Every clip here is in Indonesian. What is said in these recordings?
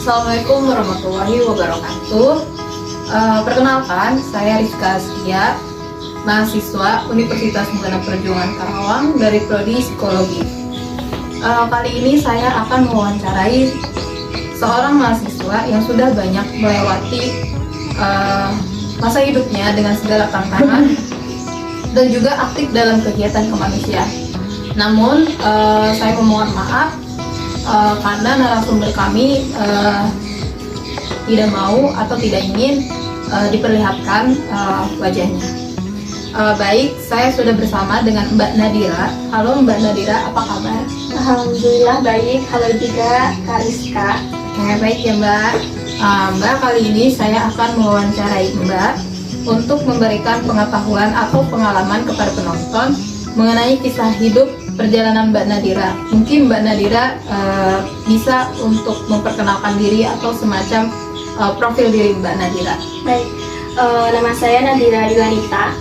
Assalamualaikum warahmatullahi wabarakatuh. Perkenalkan, saya Rizka Astia, mahasiswa Universitas Buana Perjuangan Karawang dari Prodi Psikologi. Kali ini saya akan mewawancarai seorang mahasiswa yang sudah banyak melewati masa hidupnya dengan segala tantangan dan juga aktif dalam kegiatan kemanusiaan. Namun, saya memohon maaf karena narasumber kami tidak mau atau tidak ingin diperlihatkan wajahnya. Baik, saya sudah bersama dengan Mbak Nadira. Halo Mbak Nadira, apa kabar? Alhamdulillah baik. Halo juga Kak Rizka. Oke, baik ya Mbak. Mbak, kali ini saya akan mewawancarai Mbak untuk memberikan pengetahuan atau pengalaman kepada penonton mengenai kisah hidup perjalanan Mbak Nadira. Mungkin Mbak Nadira bisa untuk memperkenalkan diri atau semacam profil diri Mbak Nadira. Baik, nama saya Nadira Diwanita.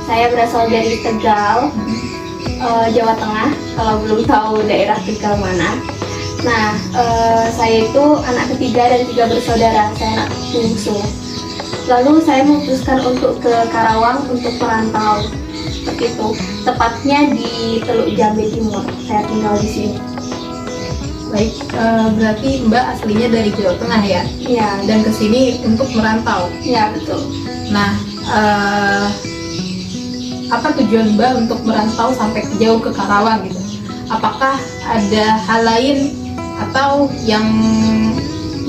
Saya berasal dari Tegal, Jawa Tengah. Kalau belum tahu daerah Tegal mana. Nah, saya itu anak ketiga dan 3 bersaudara. Saya anak bungsu. Lalu saya memutuskan untuk ke Karawang untuk merantau. Seperti itu, tepatnya di Teluk Jambe Timur. Saya tinggal di sini. Baik, berarti Mbak aslinya dari Jawa Tengah ya? Iya. Dan kesini untuk merantau. Iya, betul. Nah, apa tujuan Mbak untuk merantau sampai jauh ke Karawang gitu? Apakah ada hal lain atau yang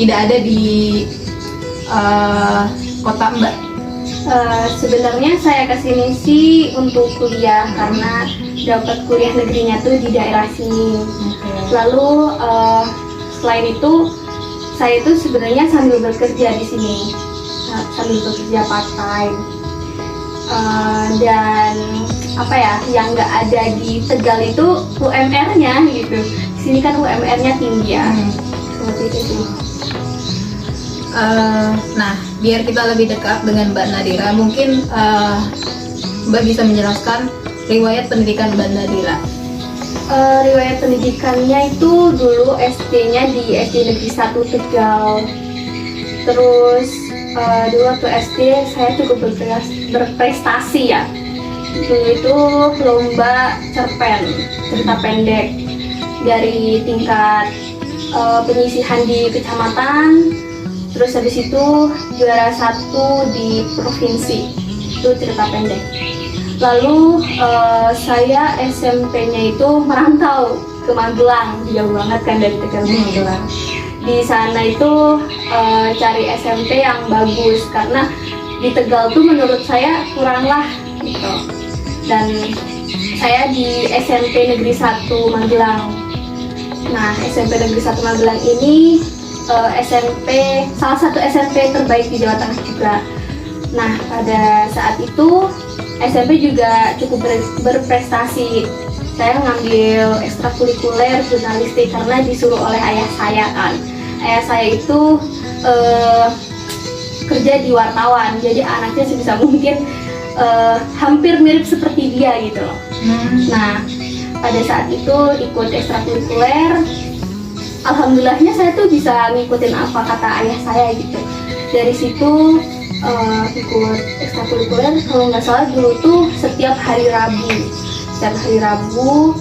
tidak ada di kota Mbak? Sebenarnya saya kesini sih untuk kuliah karena dapat kuliah negerinya tuh di daerah sini. Lalu selain itu saya itu sebenarnya sambil bekerja di sini, sambil bekerja part time. Dan apa ya, yang nggak ada di Tegal itu UMR-nya gitu. Di sini kan UMR-nya tinggi ya. Seperti itu. Nah, biar kita lebih dekat dengan Mbak Nadira, mungkin Mbak bisa menjelaskan riwayat pendidikan Mbak Nadira. Riwayat pendidikannya itu dulu SD-nya di SD Negeri 1 Tegal. Terus dulu waktu SD saya cukup berprestasi ya. Dulu itu lomba cerpen, cerita pendek dari tingkat penyisihan di kecamatan. Terus habis itu juara 1 di provinsi, itu cerita pendek. Lalu saya SMP-nya itu merantau ke Magelang, jauh banget kan dari Tegal ke Magelang. Di sana itu cari SMP yang bagus karena di Tegal tuh menurut saya kurang lah gitu. Dan saya di SMP Negeri 1 Magelang. Nah, SMP Negeri 1 Magelang ini salah satu SMP terbaik di Jawa Tengah juga. Nah, pada saat itu SMP juga cukup berprestasi. Saya ngambil ekstrakurikuler jurnalistik karena disuruh oleh ayah saya kan. Ayah saya itu kerja di wartawan, jadi anaknya sebisa mungkin hampir mirip seperti dia gitu loh. Nah, pada saat itu ikut ekstrakurikuler. Alhamdulillahnya saya tuh bisa ngikutin apa kata ayah saya gitu. Dari situ ikut ekstrakurikuler, kalau nggak salah dulu tuh setiap hari Rabu. Setiap hari Rabu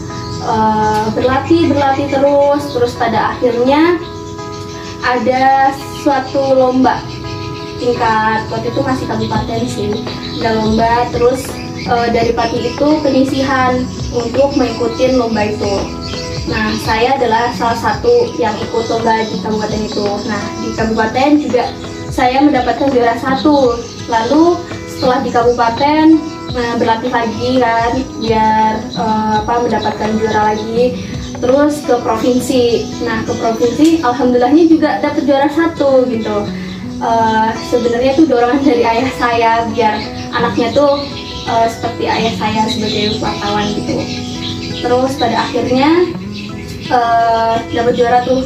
berlatih terus pada akhirnya ada suatu lomba tingkat, waktu itu masih kabupaten sih. Ada lomba, terus dari pagi itu penyisihan untuk mengikuti lomba itu. Nah, saya adalah salah satu yang ikut lomba di kabupaten itu. Nah, di kabupaten juga saya mendapatkan juara 1. Lalu setelah di kabupaten berlatih lagi kan, biar mendapatkan juara lagi. Terus ke provinsi. Nah, ke provinsi alhamdulillahnya juga dapat juara 1 gitu. Sebenarnya itu dorongan dari ayah saya biar anaknya tuh seperti ayah saya sebagai wartawan gitu. Terus pada akhirnya dapat juara tuh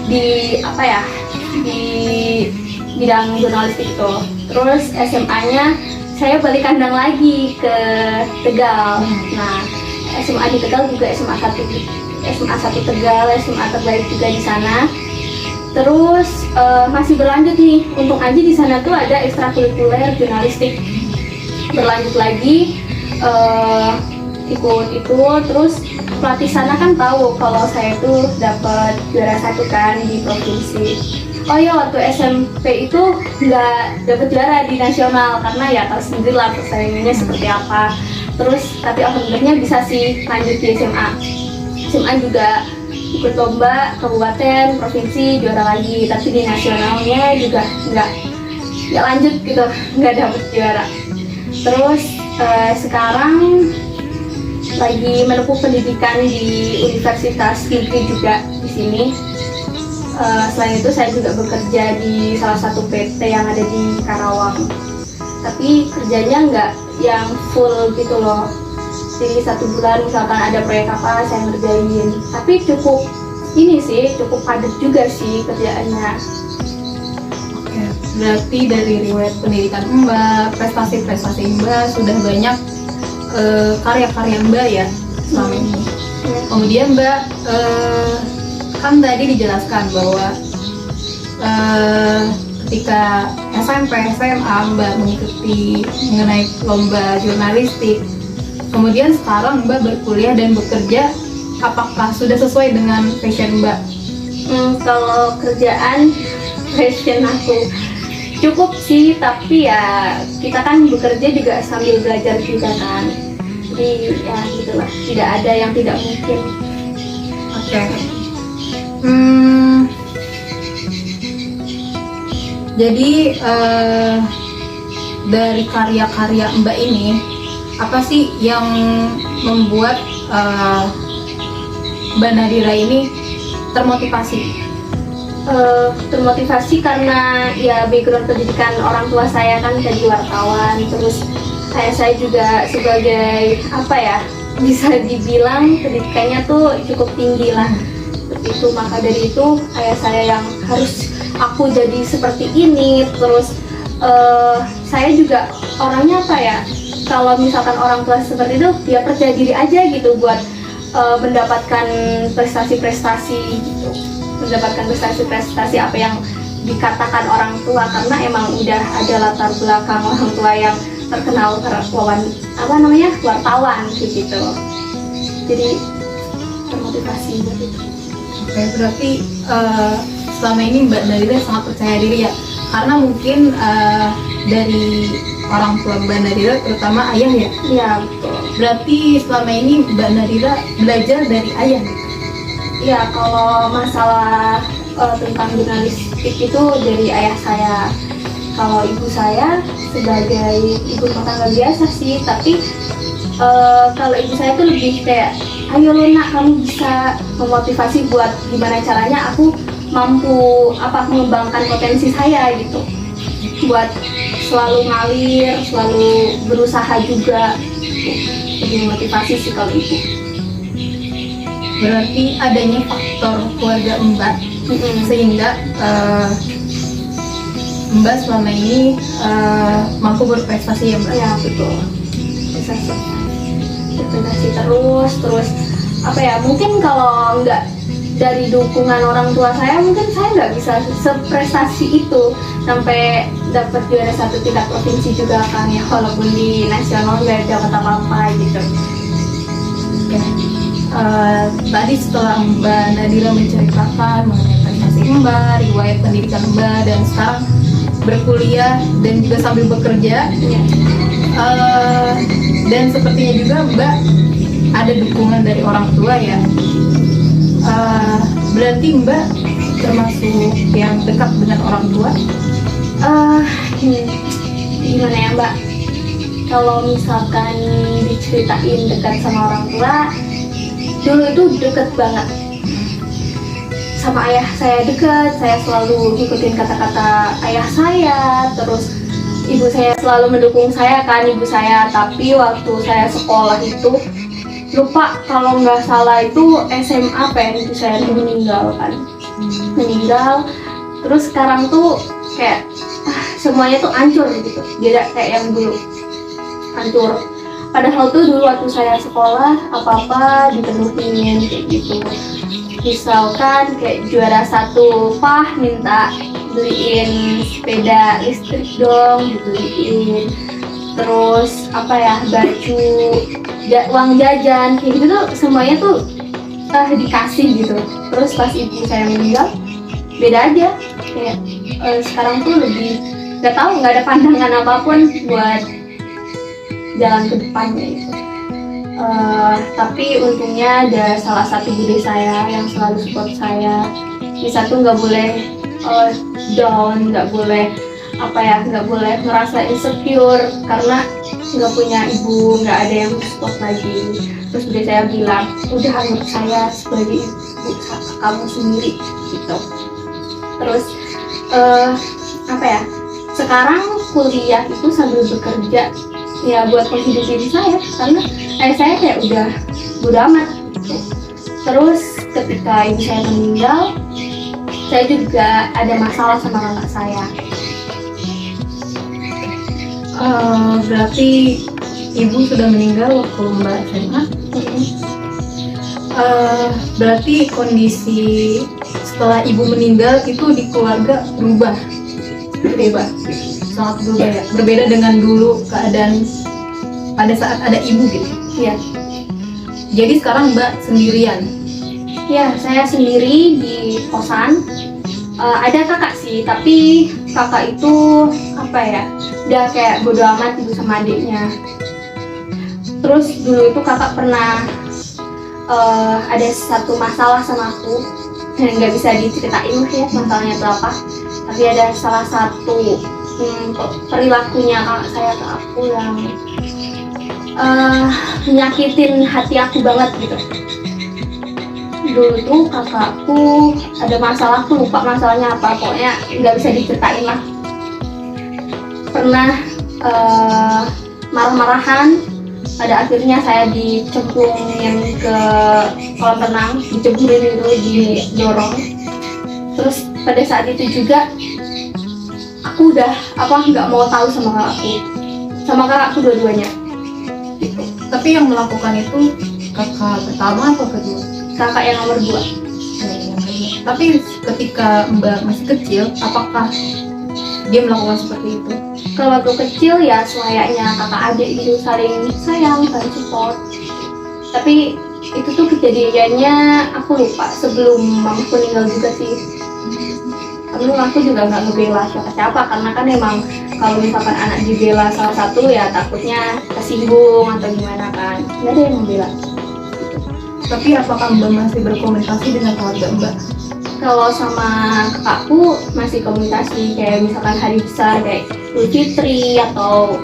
di di bidang jurnalistik itu. Terus SMA-nya saya balik kandang lagi ke Tegal. Nah, SMA di Tegal juga SMA 1 Tegal, SMA terbaik juga di sana. Terus masih berlanjut nih, untung aja di sana tuh ada ekstrakurikuler jurnalistik. Berlanjut lagi ikut itu, terus pelatih sana kan tahu kalau saya tuh dapat juara 1 kan di provinsi. Oh ya, waktu SMP itu nggak dapat juara di nasional karena ya tahu sendiri lah persaingannya seperti apa. Terus tapi alhamdulillahnya bisa sih lanjut di SMA. SMA juga ikut lomba kabupaten, provinsi, juara lagi, tapi di nasionalnya juga nggak lanjut gitu, nggak dapet juara. Terus sekarang lagi menempuh pendidikan di Universitas Negeri juga di sini. Selain itu saya juga bekerja di salah satu PT yang ada di Karawang, tapi kerjanya nggak yang full gitu loh. Jadi 1 bulan misalkan ada proyek apa saya ngerjain, tapi cukup padat juga sih kerjaannya. Oke, berarti dari riwayat pendidikan Mbak, prestasi-prestasi Mbak, sudah banyak karya-karya Mbak ya selama ini. Kemudian Mbak kan tadi dijelaskan bahwa ketika SMP, SMA Mbak mengikuti mengenai lomba jurnalistik. Kemudian sekarang Mbak berkuliah dan bekerja, apakah sudah sesuai dengan passion Mbak? Kalau kerjaan passion aku cukup sih, tapi ya kita kan bekerja juga sambil belajar juga kan. Jadi ya gitulah, tidak ada yang tidak mungkin. Oke. Jadi dari karya-karya Mbak ini, apa sih yang membuat Mbak Nadira ini termotivasi? Termotivasi karena ya background pendidikan orang tua saya kan jadi wartawan, terus ayah saya juga sebagai apa ya, bisa dibilang pendidikannya tuh cukup tinggi lah. Itu maka dari itu ayah saya yang harus aku jadi seperti ini. Terus saya juga orangnya apa ya, kalau misalkan orang tua seperti itu dia percaya diri aja gitu buat mendapatkan prestasi-prestasi gitu, mendapatkan prestasi-prestasi apa yang dikatakan orang tua, karena emang udah ada latar belakang orang tua yang terkenal wartawan gitu. Jadi termotivasi gitu. Oke, berarti selama ini Mbak Nadira sangat percaya diri ya, karena mungkin dari orang tua Mbak Nadira, terutama ayah ya. Iya, betul. Berarti selama ini Mbak Nadira belajar dari ayah. Iya, kalau masalah tentang jurnalistik itu dari ayah saya. Kalau ibu saya sebagai ibu rumah tangga biasa sih, tapi kalau ibu saya tuh lebih kayak, ayo lo nak, kamu bisa memotivasi buat gimana caranya aku mampu mengembangkan potensi saya gitu, buat selalu ngalir, selalu berusaha juga. Lebih memotivasi sih kalau ibu. Berarti adanya faktor keluarga Mbak sehingga Mbak selama ini mampu berprestasi ya Mbak? Ya betul, bisa berprestasi terus mungkin kalau nggak dari dukungan orang tua saya, mungkin saya nggak bisa seprestasi itu sampai dapat juara 1 tingkat provinsi juga kan ya, walaupun di nasional nggak dapat apa-apa gitu. Oke. Tadi setelah Mbak Nadira menceritakan mengenai prestasi Mbak, riwayat pendidikan Mbak, dan sekarang berkuliah dan juga sambil bekerja, dan sepertinya juga Mbak ada dukungan dari orang tua ya. Berarti Mbak termasuk yang dekat dengan orang tua? Gimana ya Mbak? Kalau misalkan diceritain dekat sama orang tua, dulu itu deket banget sama ayah saya, dekat. Saya selalu ngikutin kata-kata ayah saya, terus ibu saya selalu mendukung saya kan, ibu saya. Tapi waktu saya sekolah itu, lupa kalau nggak salah itu SMA ibu saya tuh meninggal kan, meninggal. Terus sekarang tuh kayak semuanya tuh hancur gitu, beda kayak yang dulu, hancur. Padahal tuh dulu waktu saya sekolah apa-apa dipenuhin kayak gitu. misalkan kayak juara 1 minta beliin sepeda listrik dong, dibeliin. Terus apa ya, baju, uang jajan kayak gitu tuh semuanya tuh dikasih gitu. Terus pas ibu saya meninggal beda aja, kayak sekarang tuh lebih nggak tahu, nggak ada pandangan apapun buat jalan ke depannya gitu. Tapi untungnya ada salah satu bude saya yang selalu support saya. Di satu nggak boleh down, nggak boleh nggak boleh merasa insecure karena nggak punya ibu, nggak ada yang support lagi. Terus bude saya bilang, udah anggap saya sebagai ibu kamu sendiri gitu. Terus sekarang kuliah itu sambil bekerja ya buat menghidupi diri saya, karena saya kayak udah bodo amat gitu. Terus ketika ibu saya meninggal, saya juga ada masalah sama kakak saya. Berarti ibu sudah meninggal waktu Mbak SMA. Berarti kondisi setelah ibu meninggal itu di keluarga berubah, sangat berubah ya, berbeda dengan dulu keadaan pada saat ada ibu gitu. Iya. Jadi sekarang Mbak sendirian. Ya, saya sendiri di kosan. Ada kakak sih, tapi kakak itu udah kayak bodo amat gitu sama adiknya. Terus dulu itu kakak pernah ada satu masalah sama aku, dan nggak bisa diceritain ya masalahnya itu apa. Tapi ada salah satu perilakunya kakak saya ke aku yang menyakitin hati aku banget gitu. Dulu tuh kakakku ada masalah, aku lupa masalahnya apa, pokoknya nggak bisa diceritain lah. Pernah marah-marahan, pada akhirnya saya dicemplungin ke kolam renang, dicemplungin itu, didorong. Terus pada saat itu juga aku udah nggak mau tahu sama kakakku dua-duanya gitu. Tapi yang melakukan itu kakak pertama atau kedua? Kakak yang nomor 2. Tapi ketika Mbak masih kecil, apakah dia melakukan seperti itu? Kalau waktu kecil ya selayaknya kakak adik gitu, saling sayang, saling support. Tapi itu tuh kejadiannya aku lupa sebelum mamaku meninggal juga sih. Karena aku juga nggak ngebela siapa-siapa, karena kan emang kalau misalkan anak dibela salah satu ya takutnya kesinggung atau gimana kan, nggak ada yang membela. Tapi apakah Mbak masih berkomunikasi dengan keluarga Mbak? Kalau sama kakakku masih komunikasi, kayak misalkan hari besar kayak Idul Fitri atau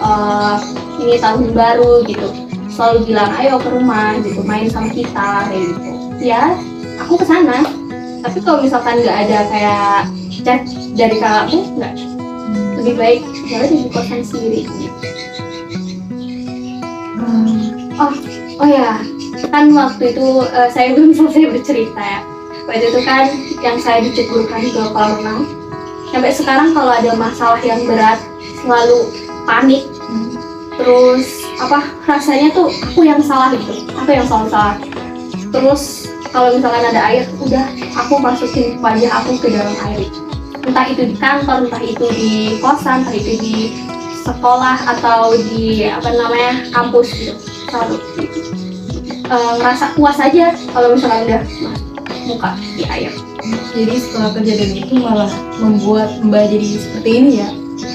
ini tahun baru gitu, selalu bilang ayo ke rumah gitu, main sama kita kayak gitu. Ya aku kesana. Tapi kalau misalkan nggak ada kayak chat dari kakakku, nggak, lebih baik ya di kosan sendiri. Oh ya, kan waktu itu saya belum selesai bercerita ya. Waktu itu kan yang saya diceburkan ke kolam renang. Sampai sekarang kalau ada masalah yang berat selalu panik. Terus rasanya tuh aku yang salah gitu. Aku yang selalu salah. Terus kalau misalkan ada air, udah aku masukin wajah aku ke dalam air. Entah itu di kantor, entah itu di kosan, entah itu di sekolah atau di kampus gitu. Selalu gitu. Ngerasa puas aja kalau misalkan udah muka di air. Jadi setelah kejadian itu malah membuat Mbak jadi seperti ini ya?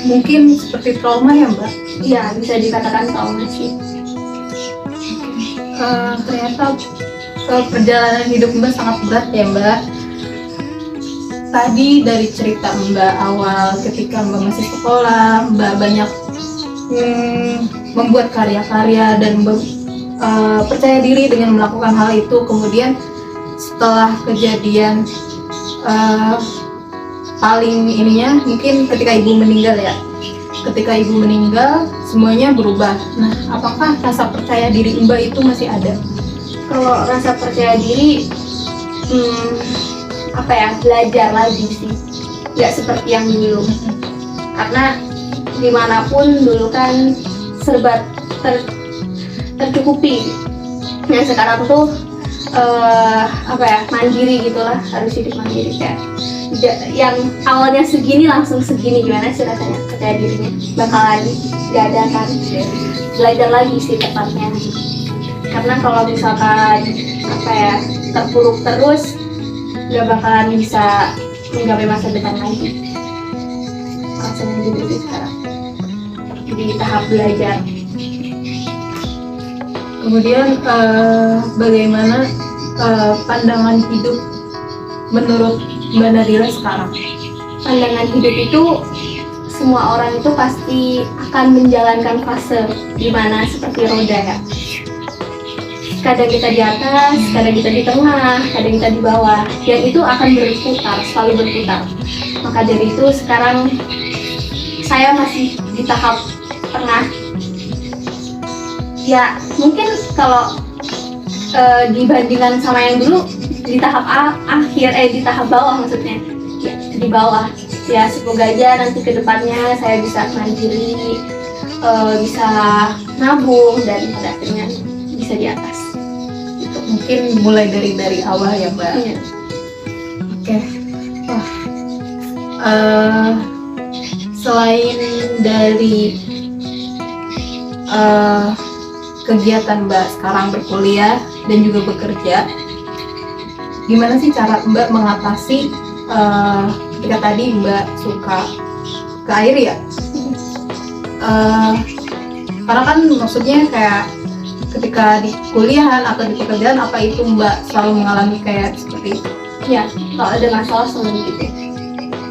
Mungkin seperti trauma ya Mbak? Iya, bisa dikatakan trauma sih. Ternyata perjalanan hidup Mbak sangat berat ya Mbak. Tadi dari cerita Mbak awal ketika Mbak masih sekolah, Mbak banyak membuat karya-karya dan percaya diri dengan melakukan hal itu. Kemudian setelah kejadian paling ininya mungkin ketika ibu meninggal ya, ketika ibu meninggal semuanya berubah. Nah, apakah rasa percaya diri Mbak itu masih ada? Kalau rasa percaya diri belajar lagi sih, nggak seperti yang dulu. Karena dimanapun dulu kan serba tercukupi. Yang sekarang tuh mandiri gitulah, harus hidup mandiri kayak yang awalnya segini langsung segini, gimana sih rasanya percaya dirinya bakalan gak ada kan, belajar lagi sih tepatnya. Karena kalau misalkan terpuruk terus gak bakalan bisa menggapai masa depan lagi. Rasanya gitu sih sekarang di tahap belajar. Kemudian bagaimana pandangan hidup menurut Mbak Nadira sekarang? Pandangan hidup itu semua orang itu pasti akan menjalankan fase dimana seperti roda ya. Kadang kita di atas, kadang kita di tengah, kadang kita di bawah. Dan itu akan berputar, selalu berputar. Maka dari itu sekarang saya masih di tahap tengah. Ya mungkin kalau dibandingkan sama yang dulu di tahap di tahap bawah maksudnya, ya, di bawah. Ya semoga aja nanti kedepannya saya bisa mandiri, bisa nabung, dan pada akhirnya bisa di atas. Gitu. Mungkin mulai dari awal ya Mbak. Iya. Oke. Wah. Selain dari kegiatan Mbak sekarang berkuliah dan juga bekerja, gimana sih cara Mbak mengatasi ketika tadi Mbak suka ke air ya? Karena kan maksudnya kayak ketika di kuliahan atau di pekerjaan, apa itu Mbak selalu mengalami kayak seperti itu? Ya, kalau ada masalah selalu gitu.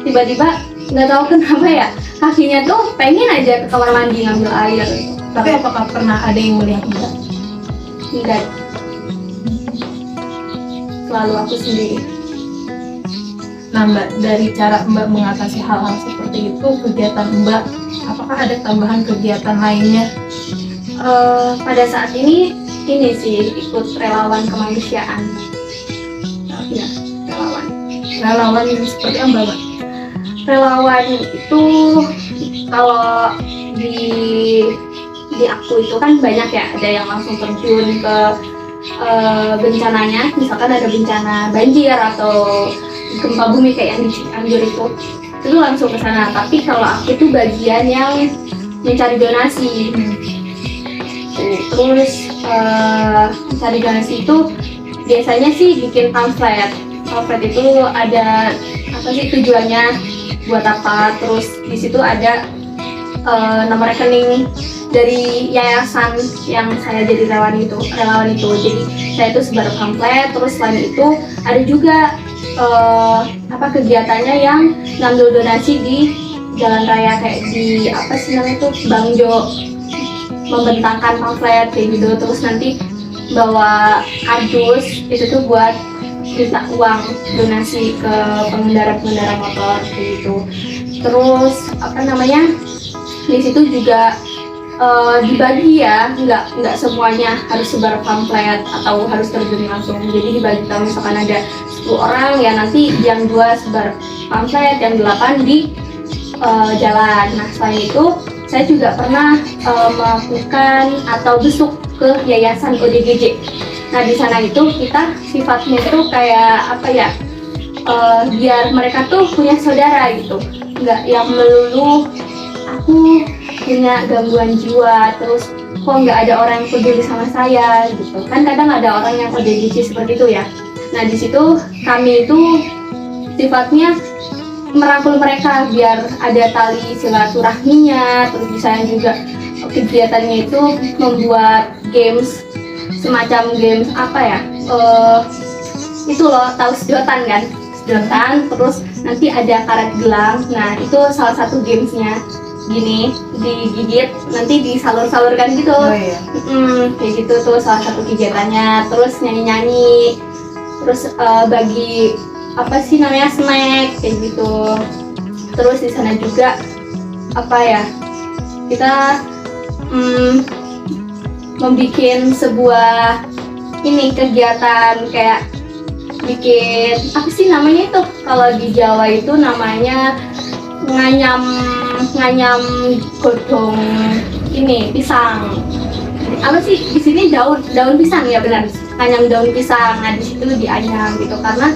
Tiba-tiba nggak tahu kenapa ya, kakinya tuh pengen aja ke kamar mandi ngambil air. Tapi apakah pernah ada yang melihat Mbak? Enggak. Selalu aku sendiri. Nah Mbak, dari cara Mbak mengatasi hal-hal seperti itu, kegiatan Mbak, apakah ada tambahan kegiatan lainnya? Pada saat ini sih ikut relawan kemanusiaan. Ya, relawan. Relawan seperti apa Mbak? Relawan itu kalau di aku itu kan banyak ya, ada yang langsung terjun ke bencananya, misalkan ada bencana banjir atau gempa bumi kayak yang di Cianjur itu langsung ke sana. Tapi kalau aku itu bagian yang mencari donasi. Terus mencari donasi itu biasanya sih bikin pamflet. Pamflet itu ada apa sih tujuannya, buat apa, terus di situ ada nomor rekening dari yayasan yang saya jadi relawan itu. Jadi saya itu sebar pamflet. Terus selain itu ada juga kegiatannya yang ngambil donasi di jalan raya, kayak di apa sih namanya itu, Bangjo, membentangkan pamflet kayak gitu. Terus nanti bawa kardus itu tuh buat minta uang donasi ke pengendara motor kayak gitu. Terus di situ juga dibagi ya, nggak semuanya harus sebar pamflet atau harus terjun langsung. Jadi dibagi, kalau misalkan ada 10 orang ya nanti yang 2 sebar pamflet, yang 8 di jalan. Nah selain itu saya juga pernah melakukan atau besuk ke yayasan ODGJ. Nah di sana itu kita sifatnya itu kayak biar mereka tuh punya saudara gitu, nggak yang melulu aku punya gangguan jiwa terus kok nggak ada orang yang peduli sama saya gitu kan. Kadang ada orang yang ODGJ seperti itu ya. Nah di situ kami itu sifatnya merangkul mereka biar ada tali silaturahminya. Terus bisa juga kegiatannya itu membuat games, semacam games itu loh, tahu sedotan kan, sedotan terus nanti ada karet gelang. Nah itu salah satu gamesnya, gini digigit nanti disalur-salurkan gitu. Kayak gitu tuh salah satu kegiatannya. Terus nyanyi-nyanyi, terus bagi snack kayak gitu. Terus di sana juga kita membuat sebuah kegiatan kayak bikin kalau di Jawa itu namanya nganyam godong pisang. Di sini daun pisang ya, benar. nganyam daun pisang. Nah di situ dianyam gitu, karena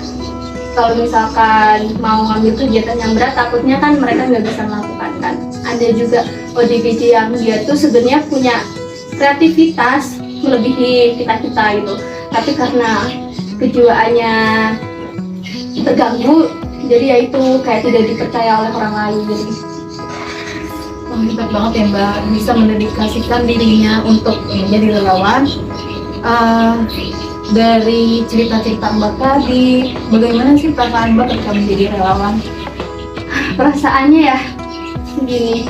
kalau misalkan mau ngambil kegiatan yang berat takutnya kan mereka nggak bisa melakukan kan. Ada juga ODGJ yang dia tuh sebenarnya punya kreativitas melebihi kita gitu, tapi karena kejiwaannya terganggu jadi ya itu kayak tidak dipercaya oleh orang lain. Jadi Wah, hebat banget ya Mbak, bisa mendedikasikan dirinya untuk menjadi relawan. Dari cerita-cerita Mbak tadi, bagaimana sih perasaan Mbak ketika menjadi relawan? perasaannya ya gini,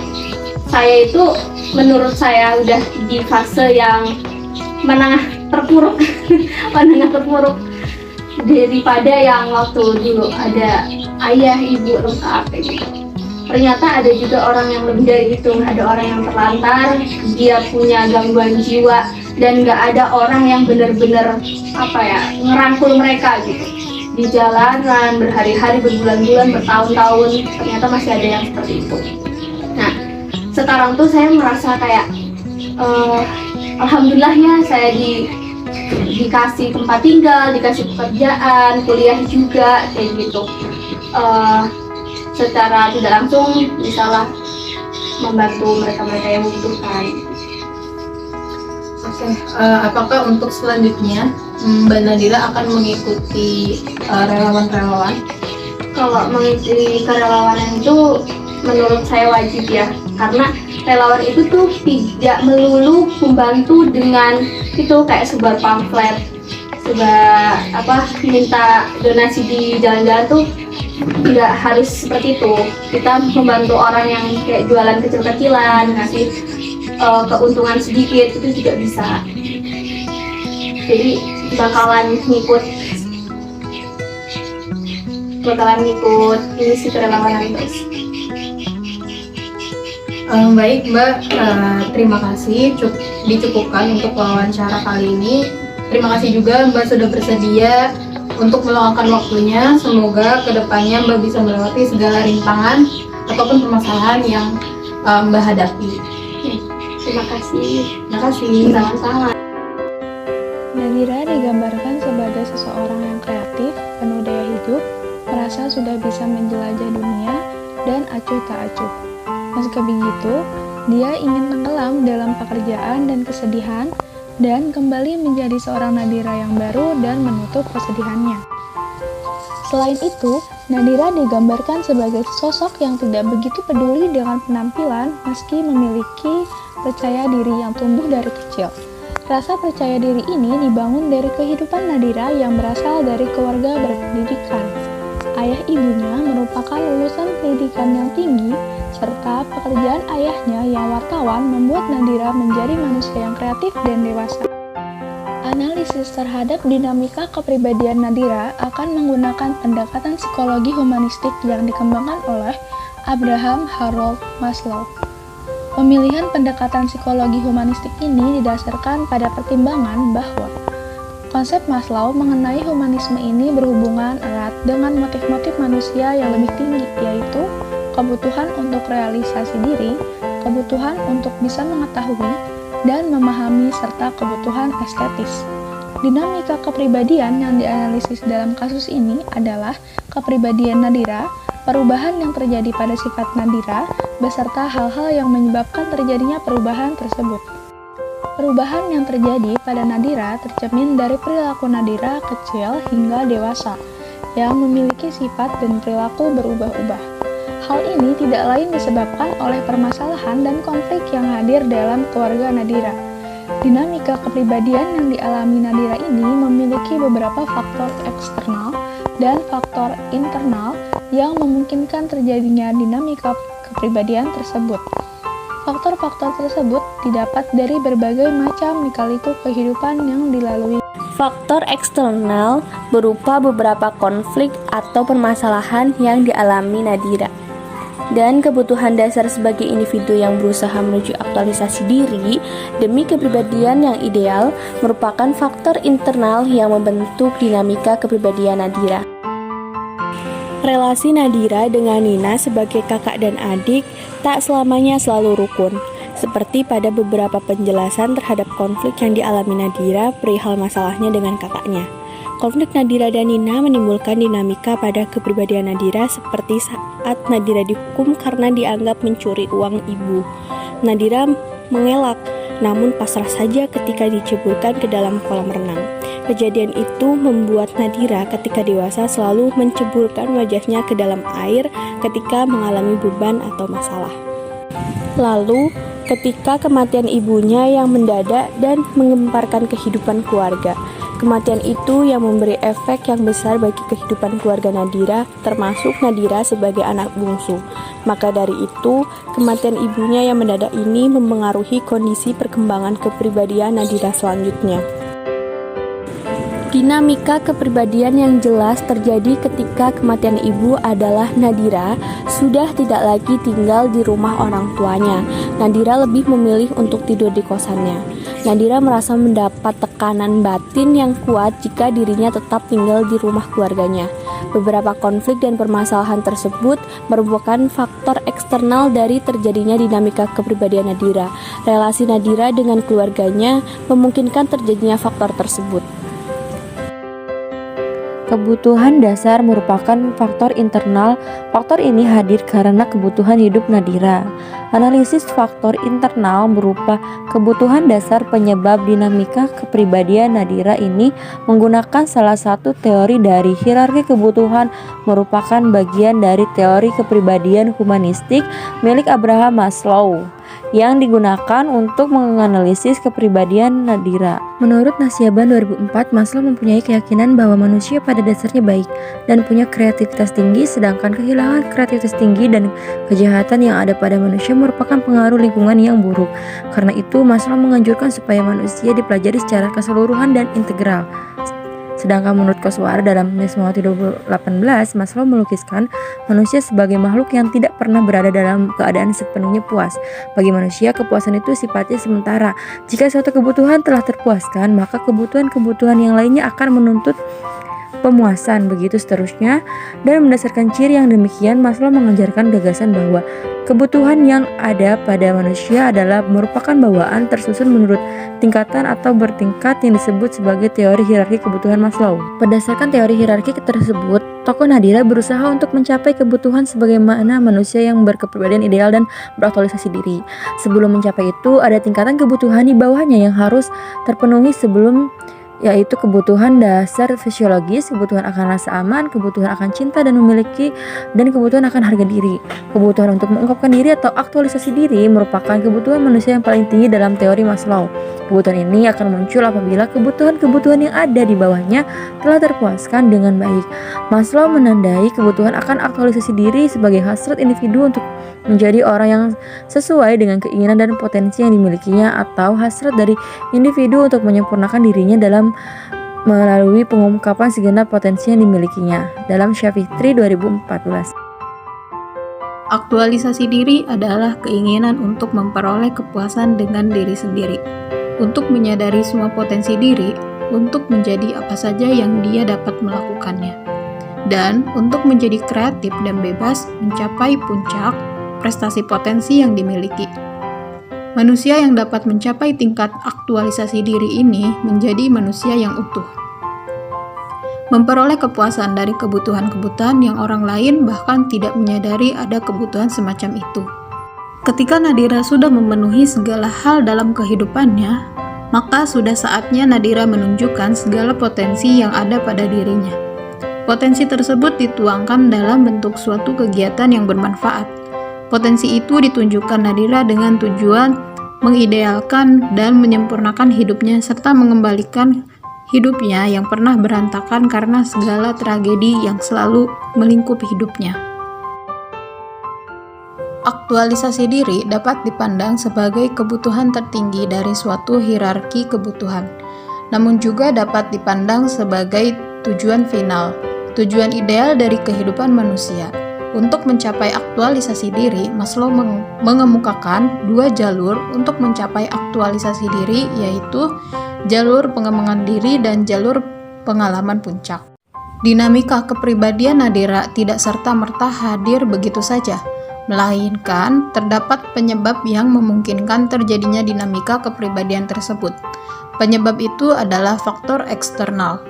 saya itu menurut saya udah di fase yang menengah terpuruk menengah terpuruk daripada yang waktu dulu ada ayah ibu lengkap kayak gitu. Ternyata ada juga orang yang lebih dari itu, ada orang yang terlantar, dia punya gangguan jiwa, dan nggak ada orang yang benar-benar ngerangkul mereka gitu di jalanan berhari-hari, berbulan-bulan, bertahun-tahun. Ternyata masih ada yang seperti itu. Nah sekarang tuh saya merasa kayak alhamdulillahnya saya dikasih tempat tinggal, dikasih pekerjaan, kuliah juga kayak gitu. Secara tidak langsung bisalah membantu mereka-mereka yang membutuhkan. Oke, apakah untuk selanjutnya Mbak Nadira akan mengikuti relawan-relawan? Kalau mengikuti kerelawanan itu menurut saya wajib ya, karena relawan itu tuh tidak melulu membantu dengan itu kayak sebar pamflet, sebar minta donasi di jalan-jalan tuh tidak harus seperti itu. Kita membantu orang yang kayak jualan kecil-kecilan, ngasih keuntungan sedikit itu juga bisa. Jadi bakalan ngikut ini sih kerelawanan terus. Baik Mbak, terima kasih, dicukupkan untuk wawancara kali ini. Terima kasih juga Mbak sudah bersedia untuk meluangkan waktunya. Semoga kedepannya Mbak bisa melewati segala rintangan ataupun permasalahan yang Mbak hadapi. Terima kasih. Terima kasih. Sama-sama. Nadira digambarkan sebagai seseorang yang kreatif, penuh daya hidup, merasa sudah bisa menjelajah dunia, dan acuh tak acuh. Meski begitu, dia ingin tenggelam dalam pekerjaan dan kesedihan, dan kembali menjadi seorang Nadira yang baru dan menutup kesedihannya. Selain itu, Nadira digambarkan sebagai sosok yang tidak begitu peduli dengan penampilan meski memiliki percaya diri yang tumbuh dari kecil. Rasa percaya diri ini dibangun dari kehidupan Nadira yang berasal dari keluarga berpendidikan. Ayah ibunya merupakan lulusan pendidikan yang tinggi, serta pekerjaan ayahnya yang wartawan membuat Nadira menjadi manusia yang kreatif dan dewasa. Analisis terhadap dinamika kepribadian Nadira akan menggunakan pendekatan psikologi humanistik yang dikembangkan oleh Abraham Harold Maslow. Pemilihan pendekatan psikologi humanistik ini didasarkan pada pertimbangan bahwa konsep Maslow mengenai humanisme ini berhubungan erat dengan motif-motif manusia yang lebih tinggi, yaitu kebutuhan untuk realisasi diri, kebutuhan untuk bisa mengetahui dan memahami, serta kebutuhan estetis. Dinamika kepribadian yang dianalisis dalam kasus ini adalah kepribadian Nadira, perubahan yang terjadi pada sifat Nadira, beserta hal-hal yang menyebabkan terjadinya perubahan tersebut. Perubahan yang terjadi pada Nadira tercermin dari perilaku Nadira kecil hingga dewasa, yang memiliki sifat dan perilaku berubah-ubah. Hal ini tidak lain disebabkan oleh permasalahan dan konflik yang hadir dalam keluarga Nadira. Dinamika kepribadian yang dialami Nadira ini memiliki beberapa faktor eksternal dan faktor internal yang memungkinkan terjadinya dinamika kepribadian tersebut. Faktor-faktor tersebut didapat dari berbagai macam lika-liku kehidupan yang dilalui. Faktor eksternal berupa beberapa konflik atau permasalahan yang dialami Nadira, dan kebutuhan dasar sebagai individu yang berusaha menuju aktualisasi diri demi kepribadian yang ideal merupakan faktor internal yang membentuk dinamika kepribadian Nadira. Relasi Nadira dengan Nina sebagai kakak dan adik tak selamanya selalu rukun. seperti pada beberapa penjelasan terhadap konflik yang dialami Nadira perihal masalahnya dengan kakaknya. Konflik Nadira dan Nina menimbulkan dinamika pada kepribadian Nadira seperti saat Nadira dihukum karena dianggap mencuri uang ibu. Nadira mengelak, namun pasrah saja ketika diceburkan ke dalam kolam renang. Kejadian itu membuat Nadira ketika dewasa selalu menceburkan wajahnya ke dalam air ketika mengalami beban atau masalah. Lalu, ketika kematian ibunya yang mendadak dan menggemparkan kehidupan keluarga. Kematian itu yang memberi efek yang besar bagi kehidupan keluarga Nadira, termasuk Nadira sebagai anak bungsu. Maka dari itu, kematian ibunya yang mendadak ini mempengaruhi kondisi perkembangan kepribadian Nadira selanjutnya. Dinamika kepribadian yang jelas terjadi ketika kematian ibu adalah Nadira sudah tidak lagi tinggal di rumah orang tuanya. Nadira lebih memilih untuk tidur di kosannya. Nadira merasa mendapat tekanan batin yang kuat jika dirinya tetap tinggal di rumah keluarganya. Beberapa konflik dan permasalahan tersebut merupakan faktor eksternal dari terjadinya dinamika kepribadian Nadira. Relasi Nadira dengan keluarganya memungkinkan terjadinya faktor tersebut. Kebutuhan dasar merupakan faktor internal. Faktor ini hadir karena kebutuhan hidup Nadira. Analisis faktor internal berupa kebutuhan dasar penyebab dinamika kepribadian Nadira ini menggunakan salah satu teori dari hierarki kebutuhan, merupakan bagian dari teori kepribadian humanistik milik Abraham Maslow yang digunakan untuk menganalisis kepribadian Nadira. Menurut Nasiaban 2004, Maslow mempunyai keyakinan bahwa manusia pada dasarnya baik dan punya kreativitas tinggi, sedangkan kehilangan kreativitas tinggi dan kejahatan yang ada pada manusia merupakan pengaruh lingkungan yang buruk. Karena itu, Maslow menganjurkan supaya manusia dipelajari secara keseluruhan dan integral. Sedangkan menurut Koswara dalam Nismawati 2018, Maslow melukiskan manusia sebagai makhluk yang tidak pernah berada dalam keadaan sepenuhnya puas. Bagi manusia, kepuasan itu sifatnya sementara. Jika suatu kebutuhan telah terpuaskan, maka kebutuhan-kebutuhan yang lainnya akan menuntut pemuasan, begitu seterusnya. Dan berdasarkan ciri yang demikian, Maslow mengajarkan gagasan bahwa kebutuhan yang ada pada manusia adalah merupakan bawaan tersusun menurut tingkatan atau bertingkat yang disebut sebagai teori hierarki kebutuhan Maslow. Berdasarkan teori hierarki tersebut, tokoh Nadira berusaha untuk mencapai kebutuhan sebagaimana manusia yang berkepribadian ideal dan beraktualisasi diri. Sebelum mencapai itu, ada tingkatan kebutuhan di bawahnya yang harus terpenuhi sebelum, yaitu kebutuhan dasar fisiologis, kebutuhan akan rasa aman, kebutuhan akan cinta dan memiliki, dan kebutuhan akan harga diri. Kebutuhan untuk mengungkapkan diri atau aktualisasi diri merupakan kebutuhan manusia yang paling tinggi dalam teori Maslow. Kebutuhan ini akan muncul apabila kebutuhan-kebutuhan yang ada di bawahnya telah terpuaskan dengan baik. Maslow menandai kebutuhan akan aktualisasi diri sebagai hasrat individu untuk menjadi orang yang sesuai dengan keinginan dan potensi yang dimilikinya, atau hasrat dari individu untuk menyempurnakan dirinya dalam melalui pengungkapan segenap potensi yang dimilikinya. Dalam Syafitri 2014. Aktualisasi diri adalah keinginan untuk memperoleh kepuasan dengan diri sendiri, untuk menyadari semua potensi diri, untuk menjadi apa saja yang dia dapat melakukannya, dan untuk menjadi kreatif dan bebas mencapai puncak prestasi potensi yang dimiliki. Manusia yang dapat mencapai tingkat aktualisasi diri ini menjadi manusia yang utuh. Memperoleh kepuasan dari kebutuhan-kebutuhan yang orang lain bahkan tidak menyadari ada kebutuhan semacam itu. Ketika Nadira sudah memenuhi segala hal dalam kehidupannya, maka sudah saatnya Nadira menunjukkan segala potensi yang ada pada dirinya. Potensi tersebut dituangkan dalam bentuk suatu kegiatan yang bermanfaat. Potensi itu ditunjukkan Nadira dengan tujuan mengidealkan dan menyempurnakan hidupnya serta mengembalikan hidupnya yang pernah berantakan karena segala tragedi yang selalu melingkupi hidupnya. Aktualisasi diri dapat dipandang sebagai kebutuhan tertinggi dari suatu hierarki kebutuhan, namun juga dapat dipandang sebagai tujuan final, tujuan ideal dari kehidupan manusia. Untuk mencapai aktualisasi diri, Maslow mengemukakan dua jalur untuk mencapai aktualisasi diri, yaitu jalur pengembangan diri dan jalur pengalaman puncak. Dinamika kepribadian Nadira tidak serta-merta hadir begitu saja. melainkan terdapat penyebab yang memungkinkan terjadinya dinamika kepribadian tersebut. Penyebab itu adalah faktor eksternal,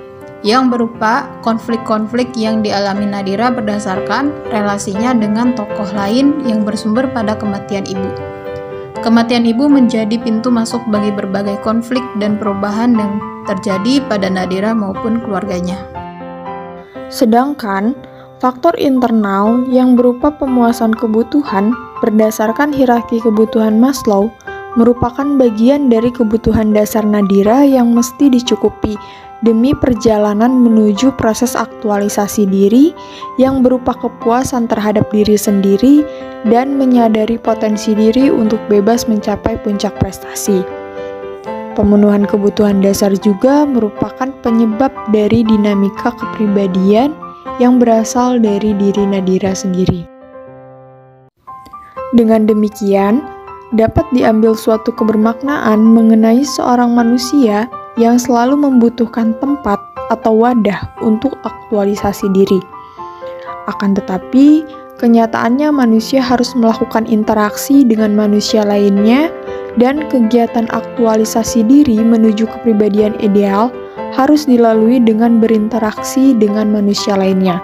yang berupa konflik-konflik yang dialami Nadira berdasarkan relasinya dengan tokoh lain yang bersumber pada kematian ibu. Kematian ibu menjadi pintu masuk bagi berbagai konflik dan perubahan yang terjadi pada Nadira maupun keluarganya. Sedangkan faktor internal yang berupa pemuasan kebutuhan berdasarkan hierarki kebutuhan Maslow merupakan bagian dari kebutuhan dasar Nadira yang mesti dicukupi demi perjalanan menuju proses aktualisasi diri yang berupa kepuasan terhadap diri sendiri dan menyadari potensi diri untuk bebas mencapai puncak prestasi. Pemenuhan kebutuhan dasar juga merupakan penyebab dari dinamika kepribadian yang berasal dari diri Nadira sendiri. Dengan demikian, dapat diambil suatu kebermaknaan mengenai seorang manusia yang selalu membutuhkan tempat atau wadah untuk aktualisasi diri. Akan tetapi, kenyataannya manusia harus melakukan interaksi dengan manusia lainnya dan kegiatan aktualisasi diri menuju kepribadian ideal harus dilalui dengan berinteraksi dengan manusia lainnya.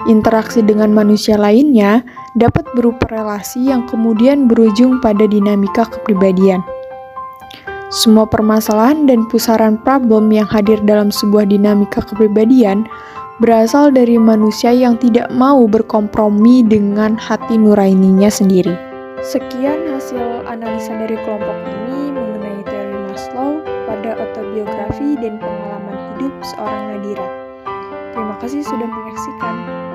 Interaksi dengan manusia lainnya dapat berupa relasi yang kemudian berujung pada dinamika kepribadian. Semua permasalahan dan pusaran problem yang hadir dalam sebuah dinamika kepribadian berasal dari manusia yang tidak mau berkompromi dengan hati nuraininya sendiri. Sekian hasil analisa dari kelompok ini mengenai teori Maslow pada autobiografi dan pengalaman hidup seorang Nadira. Terima kasih sudah menyaksikan.